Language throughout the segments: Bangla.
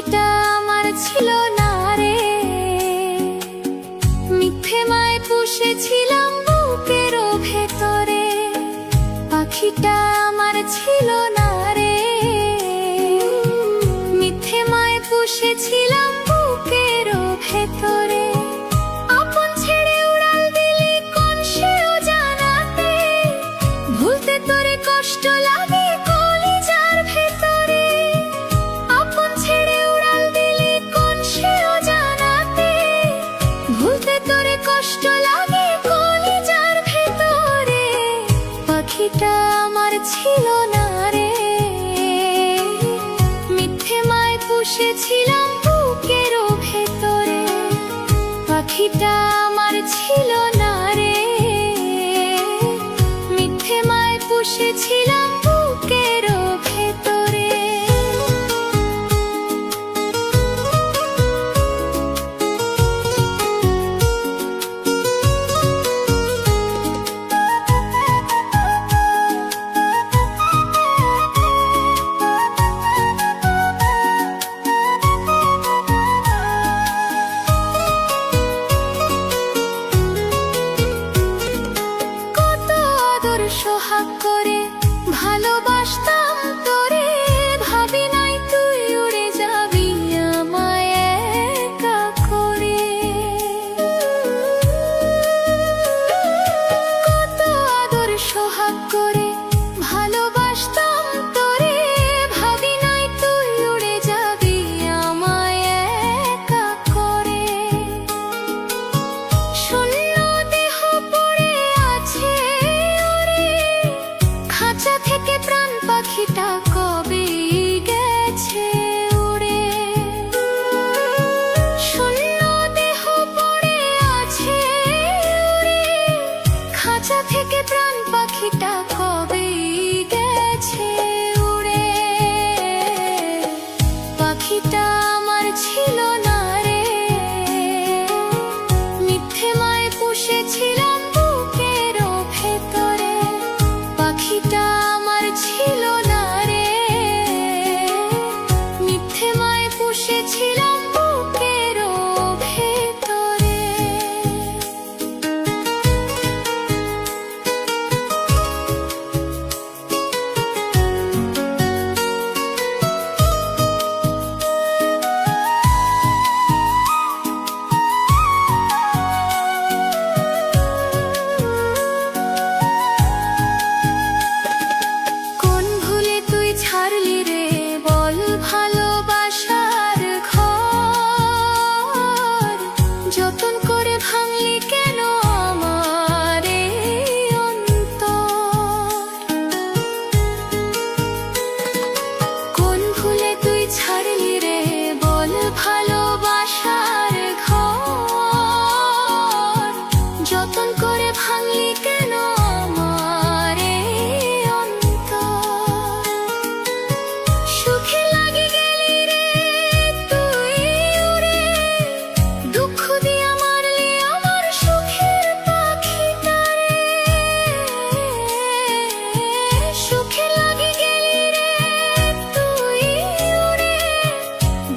পাখিটা আমার ছিল না রে, মিথ্যে মায় পুষেছিলাম বুকের ভেতরে। পাখিটা আমার ছিল না রে, মিথ্যে মায় পুষেছিলাম বুকের ভেতরে। আপন ছেড়ে উড়াল দিলি কোন সে অজানাতে, ভুলতে তোরে কষ্ট লাগে কলিজার ভেতরে। আপন ছেড়ে উড়াল দিলি কোন সে অজানাতে, ভুলতে তোরে কষ্ট লাগে কলিজার ভেতরে। পাখিটা আমার ছিল না রে, মিথ্যে মায় পুষেছিলাম বুকের ভেতরে। পাখিটা আমার ছিল না রে, মিথ্যে মায় পুষেছিলাম বুকের ভেতরে। সোহাগ করে ভালোবাসতাম তোরে, ভাবি নাই তুই উড়ে যাবি আমায় একা করে। কত আদর সোহাগ করে ভালোবাসতাম তোরে, ভাবি নাই তুই উড়ে যাবি আমায় একা করে। শূন্য দেহ পড়ে আছে খাঁচা থেকে, প্রাণ পাখিটা কবে গেছে উড়ে। শূন্য দেহ পড়ে আছে উড়ে, খাঁচা থেকে প্রাণ পাখিটা কবে গেছে উড়ে। পাখিটা আমার ছিল না রে, মিথ্যে মায় পুষেছিলাম বুকের ভেতরে। পাখিটা আমার ছিল না রে, মিথ্যে মায় পুষেছিলাম বুকের ভেতরে। কোন ভুলে তুই ছাড়লি রে বল ভালোবাসার ঘর, যতন করে ভাঙলি কেন আমার এই অন্তর। কোন ভুলে তুই ছাড়লি রে বল ভালোবাসার ঘর, যতন করে ভাঙলি কেন আমার এই অন্তর। সুখে লাগি গেলি রে তুই উড়ে, দুঃখ দিয়া মারলি আমার সুখের পাখিটারে। সুখে লাগি গেলি রে তুই উড়ে,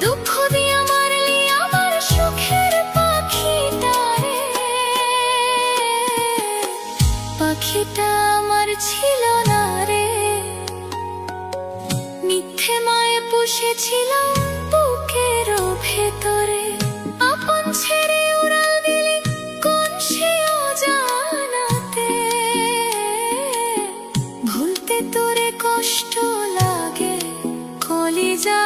দুঃখ দিয়া মারলি আমার সুখের পাখিটারে। পাখিটা আমার ছিল না রে, মিথ্যে মায়ে পুষেছিলাম বুকের ভেতরে। আপন ছেড়ে উড়াল দিলি কোন সে অজানাতে, ভুলতে তোরে কষ্ট লাগে কলিজা